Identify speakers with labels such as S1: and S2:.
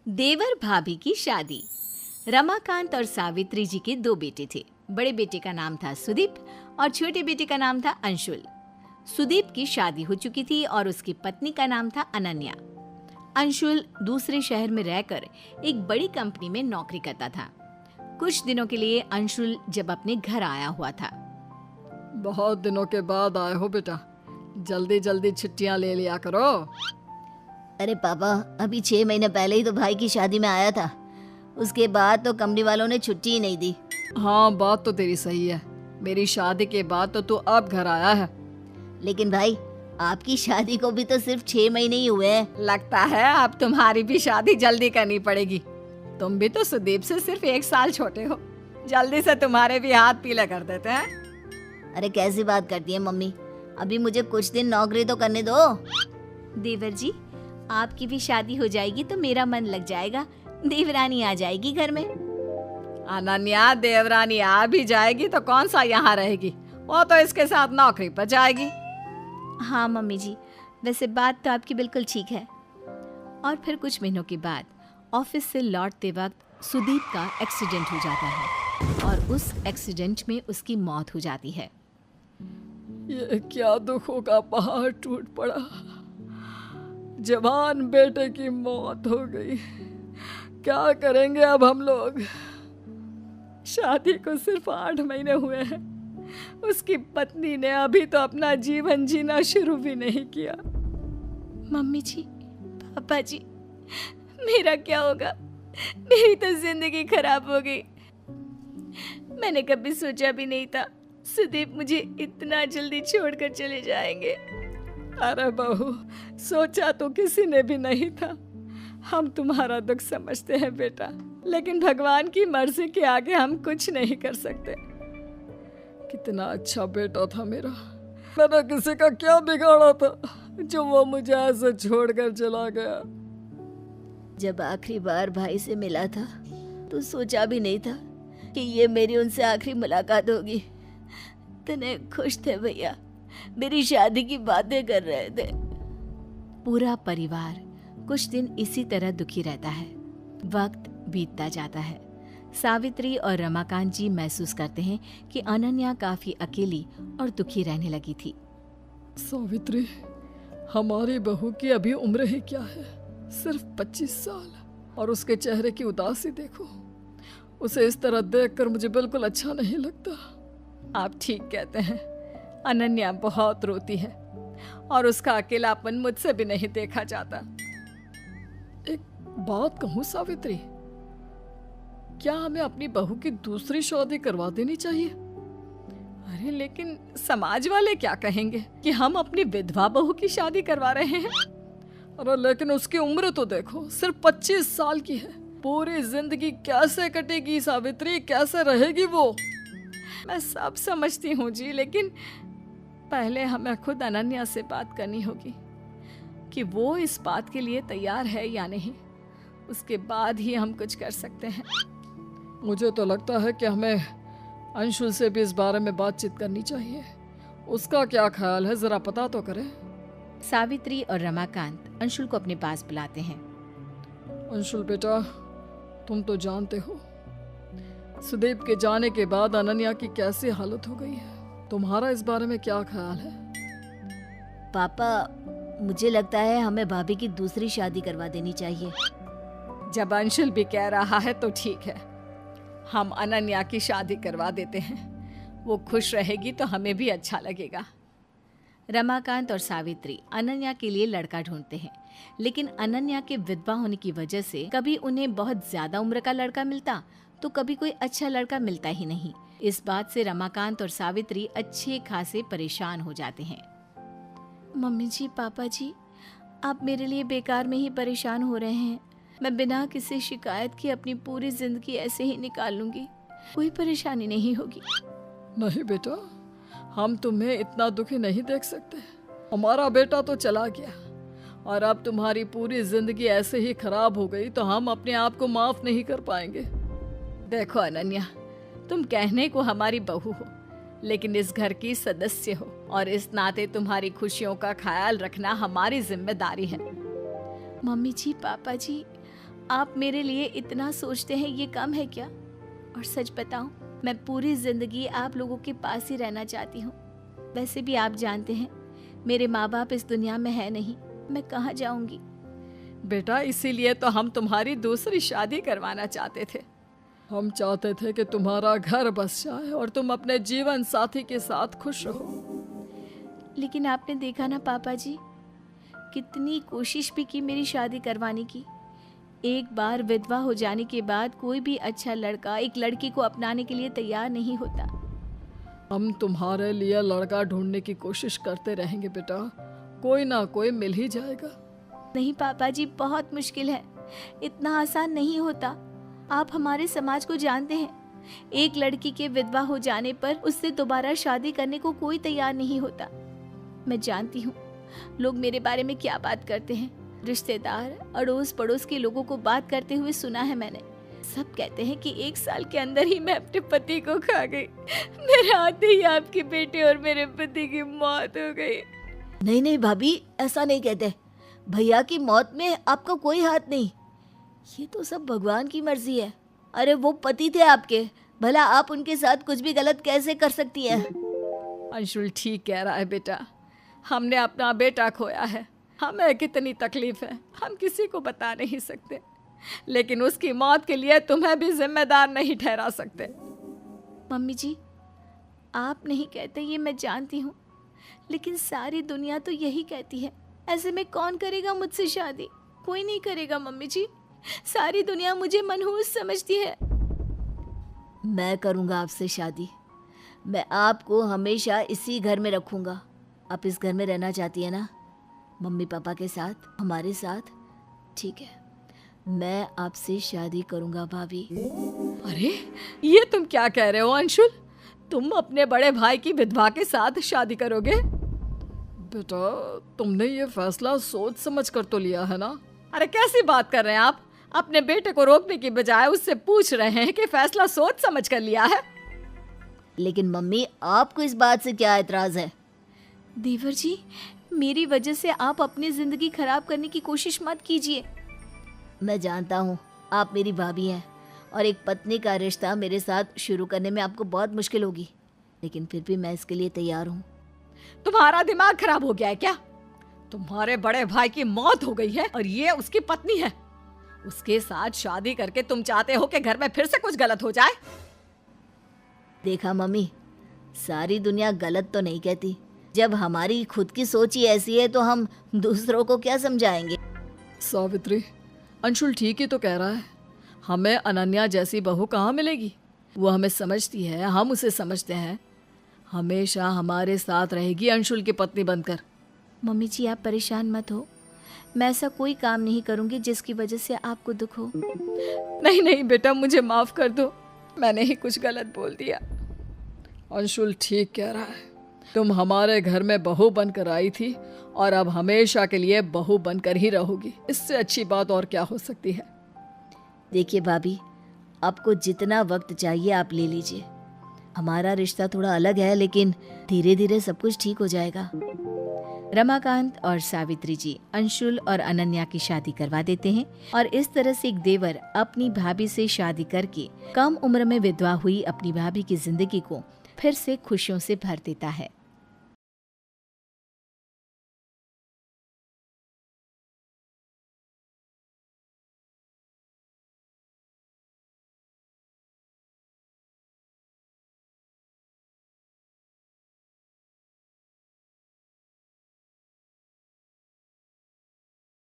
S1: देवर भाभी की शादी। रमाकांत और सावित्री जी के दो बेटे थे। बड़े बेटे का नाम था सुदीप और छोटे बेटे का नाम था अंशुल। सुदीप की शादी हो चुकी थी और उसकी पत्नी का नाम था अनन्या। अंशुल दूसरे शहर में रहकर एक बड़ी कंपनी में नौकरी करता था। कुछ दिनों के लिए अंशुल जब अपने घर आया हुआ था।
S2: बहुत दिनों के बाद आए हो बेटा, जल्दी जल्दी छुट्टियां ले लिया करो।
S3: अरे पापा, अभी 6 महीने पहले ही तो भाई की शादी में आया था। उसके बाद तो कंपनी वालों ने छुट्टी ही नहीं दी।
S2: हाँ, बात तो तेरी सही है। मेरी शादी के बाद तो तू अब घर आया है।
S3: लेकिन भाई, आपकी शादी को भी तो सिर्फ 6 महीने ही हुए हैं।
S2: लगता है अब तुम्हारी भी शादी जल्दी करनी पड़ेगी। तुम भी तो सुदीप से सिर्फ 1 साल छोटे हो। जल्दी से तुम्हारे भी हाथ पीले कर देते हैं।
S3: अरे कैसी बात करती है मम्मी, अभी मुझे कुछ दिन नौकरी तो करने दो।
S1: देवर जी, आपकी भी शादी हो जाएगी तो मेरा मन लग जाएगा। देवरानी आ जाएगी घर में।
S2: अनन्या, देवरानी आ भी जाएगी तो कौन सा यहाँ रहेगी, वो तो इसके साथ नौकरी पर जाएगी।
S1: हाँ मम्मी जी, वैसे बात तो आपकी बिल्कुल ठीक है। और फिर कुछ महीनों के बाद ऑफिस से लौटते वक्त सुदीप का एक्सीडेंट हो जाता है और उस एक्सीडेंट में उसकी मौत हो जाती है।
S2: ये क्या दुखों का पहाड़ टूट पड़ा। जवान बेटे की मौत हो गई। क्या करेंगे अब हम लोग। शादी को सिर्फ 8 महीने हुए हैं। उसकी पत्नी ने अभी तो अपना जीवन जीना शुरू भी नहीं किया।
S1: मम्मी जी, पापा जी, मेरा क्या होगा? मेरी तो जिंदगी खराब हो गई। मैंने कभी सोचा भी नहीं था सुदीप मुझे इतना जल्दी छोड़कर चले जाएंगे।
S2: अरे बहू, सोचा तो किसी ने भी नहीं था। हम तुम्हारा दुख समझते हैं बेटा, लेकिन भगवान की मर्जी के आगे हम कुछ नहीं कर सकते। कितना अच्छा बेटा था मेरा। मैंने किसी का क्या बिगाड़ा था जो वो मुझे ऐसे छोड़कर चला गया।
S3: जब आखिरी बार भाई से मिला था तो सोचा भी नहीं था कि ये मेरी उनसे आखिरी मुलाकात होगी। इतने खुश थे भैया, मेरी शादी की बातें कर रहे थे।
S1: पूरा परिवार कुछ दिन इसी तरह दुखी रहता है। वक्त बीतता जाता है। सावित्री और रमाकांत जी महसूस करते हैं कि अनन्या काफी अकेली और दुखी रहने लगी थी।
S2: सावित्री, हमारी बहू की अभी उम्र ही क्या है, सिर्फ 25 साल, और उसके चेहरे की उदासी देखो। उसे इस तरह देखकर मुझे बिल्कुल अच्छा नहीं लगता। आप ठीक कहते हैं, अनन्या बहुत रोती है और उसका अकेलापन मुझसे भी नहीं देखा जाता। एक बात कहूं सावित्री, क्या हमें अपनी बहू की दूसरी शादी करवा देनी चाहिए? अरे लेकिन समाज वाले क्या कहेंगे कि हम अपनी विधवा बहू की शादी करवा रहे हैं। अरे लेकिन उसकी उम्र तो देखो, सिर्फ 25 साल की है। पूरी जिंदगी कैसे कटेगी सावित्री, कैसे रहेगी वो? मैं सब समझती हूँ जी, लेकिन पहले हमें खुद अनन्या से बात करनी होगी कि वो इस बात के लिए तैयार है या नहीं। उसके बाद ही हम कुछ कर सकते हैं। मुझे तो लगता है कि हमें अंशुल से भी इस बारे में बातचीत करनी चाहिए। उसका क्या ख्याल है, जरा पता तो करें।
S1: सावित्री और रमाकांत अंशुल को अपने पास बुलाते हैं।
S2: अंशुल बेटा, तुम तो जानते हो सुदीप के जाने के बाद अनन्या की कैसी हालत हो गई है। तुम्हारा इस बारे में क्या ख्याल है?
S3: पापा, मुझे लगता है हमें भाभी की दूसरी शादी करवा देनी चाहिए।
S2: जब अंशुल भी कह रहा है तो ठीक है, हम अनन्या की शादी करवा देते हैं। वो खुश रहेगी तो हमें भी अच्छा लगेगा।
S1: रमाकांत और सावित्री अनन्या के लिए लड़का ढूंढते हैं, लेकिन अनन्या के विधवा होने की वजह से कभी उन्हें बहुत ज्यादा उम्र का लड़का मिलता तो कभी कोई अच्छा लड़का मिलता ही नहीं। इस बात से रमाकांत और सावित्री अच्छे खासे परेशान हो जाते हैं। मम्मी जी, पापा जी, आप मेरे लिए बेकार में ही परेशान हो रहे हैं। मैं बिना किसी शिकायत के अपनी पूरी जिंदगी ऐसे ही निकाल लूंगी, कोई परेशानी नहीं होगी।
S2: नहीं बेटा, हम तुम्हें इतना दुखी नहीं देख सकते। हमारा बेटा तो चला गया और अब तुम्हारी पूरी जिंदगी ऐसे ही खराब हो गई तो हम अपने आप को माफ नहीं कर पाएंगे। देखो अनन्या, तुम कहने को हमारी बहू हो, लेकिन इस घर की सदस्य हो और इस नाते तुम्हारी खुशियों का ख्याल रखना हमारी जिम्मेदारी है। मम्मी जी, पापा जी,
S1: आप मेरे लिए इतना सोचते हैं ये कम है क्या? और सच बताऊं, मैं पूरी जिंदगी आप लोगों के पास ही रहना चाहती हूँ। वैसे भी आप जानते हैं मेरे माँ बाप इस दुनिया में है नहीं, मैं कहाँ जाऊंगी।
S2: बेटा इसीलिए तो हम तुम्हारी दूसरी शादी करवाना चाहते थे। हम चाहते थे कि तुम्हारा घर बस जाए और तुम अपने जीवन साथी के साथ खुश रहो।
S1: लेकिन आपने देखा ना पापा जी, कितनी कोशिश भी की मेरी शादी करवाने की। एक बार विधवा हो जाने के बाद कोई भी अच्छा लड़का एक लड़की को अपनाने के लिए तैयार नहीं होता।
S2: हम तुम्हारे लिए लड़का ढूंढने की कोशिश करते रहेंगे बेटा, कोई ना कोई मिल ही जाएगा।
S1: नहीं पापा जी, बहुत मुश्किल है, इतना आसान नहीं होता। आप हमारे समाज को जानते हैं, एक लड़की के विधवा हो जाने पर उससे दोबारा शादी करने को कोई तैयार नहीं होता। मैं जानती हूँ लोग मेरे बारे में क्या बात करते हैं। रिश्तेदार, अड़ोस पड़ोस के लोगों को बात करते हुए सुना है मैंने। सब कहते हैं कि 1 साल के अंदर ही मैं अपने पति को खा गई। मेरे आते ही आपके बेटे और मेरे पति की मौत हो गई।
S3: नहीं नहीं भाभी, ऐसा नहीं कहते। भैया की मौत में आपका कोई हाथ नहीं, ये तो सब भगवान की मर्जी है। अरे वो पति थे आपके, भला आप उनके साथ कुछ भी गलत कैसे कर सकती हैं?
S2: अंशुल ठीक कह रहा है बेटा, हमने अपना बेटा खोया है, हमें कितनी तकलीफ है हम किसी को बता नहीं सकते, लेकिन उसकी मौत के लिए तुम्हें भी जिम्मेदार नहीं ठहरा सकते।
S1: मम्मी जी, आप नहीं कहते ये मैं जानती हूँ, लेकिन सारी दुनिया तो यही कहती है। ऐसे में कौन करेगा मुझसे शादी? कोई नहीं करेगा मम्मी जी, सारी दुनिया मुझे मनहूस समझती है।
S3: मैं करूँगा आपसे शादी, मैं आपको हमेशा इसी घर में रखूँगा। आप इस घर में रहना चाहती है ना, मम्मी पापा के साथ, हमारे साथ? ठीक है, मैं आपसे शादी करूँगा भाभी।
S2: अरे ये तुम क्या कह रहे हो अंशुल, तुम अपने बड़े भाई की विधवा के साथ शादी करोगे? बेटा तुमने ये फैसला सोच समझ कर तो लिया है ना? अरे कैसी बात कर रहे हैं आप, अपने बेटे को रोकने की बजाय उससे पूछ रहे हैं कि फैसला सोच समझ कर लिया है।
S3: लेकिन मम्मी, आपको इस बात से क्या एतराज है?
S1: देवर जी, मेरी वजह से आप अपनी जिंदगी खराब करने की कोशिश मत कीजिए।
S3: मैं जानता हूँ आप मेरी भाभी हैं और एक पत्नी का रिश्ता मेरे साथ शुरू करने में आपको बहुत मुश्किल होगी, लेकिन फिर भी मैं इसके लिए तैयार हूँ।
S2: तुम्हारा दिमाग खराब हो गया है क्या? तुम्हारे बड़े भाई की मौत हो गई है और ये उसकी पत्नी है, उसके साथ शादी करके तुम चाहते हो कि घर में फिर से कुछ गलत हो जाए?
S3: देखा मम्मी, सारी दुनिया गलत तो नहीं कहती। जब हमारी खुद की सोच ही ऐसी है तो हम दूसरों को क्या समझाएंगे?
S2: सावित्री, अंशुल ठीक ही तो कह रहा है, हमें अनन्या जैसी बहू कहाँ मिलेगी। वो हमें समझती है, हम उसे समझते हैं, हमेशा हमारे साथ रहेगी अंशुल की पत्नी बनकर।
S1: मम्मी जी, आप परेशान मत हो, मैं ऐसा कोई काम नहीं करूंगी जिसकी वजह से आपको दुख हो।
S2: नहीं नहीं बेटा, मुझे माफ कर दो, मैंने ही कुछ गलत बोल दिया। अंशुल ठीक कह रहा है, तुम हमारे घर में बहू बनकर आई थी और अब हमेशा के लिए बहू बनकर ही रहोगी, इससे अच्छी बात और क्या हो सकती है।
S3: देखिए भाभी, आपको जितना वक्त चाहिए आप ले लीजिए। हमारा रिश्ता थोड़ा अलग है, लेकिन धीरे धीरे सब कुछ ठीक हो जाएगा।
S1: रमाकांत और सावित्री जी अंशुल और अनन्या की शादी करवा देते हैं और इस तरह से एक देवर अपनी भाभी से शादी करके कम उम्र में विधवा हुई अपनी भाभी की जिंदगी को फिर से खुशियों से भर देता है।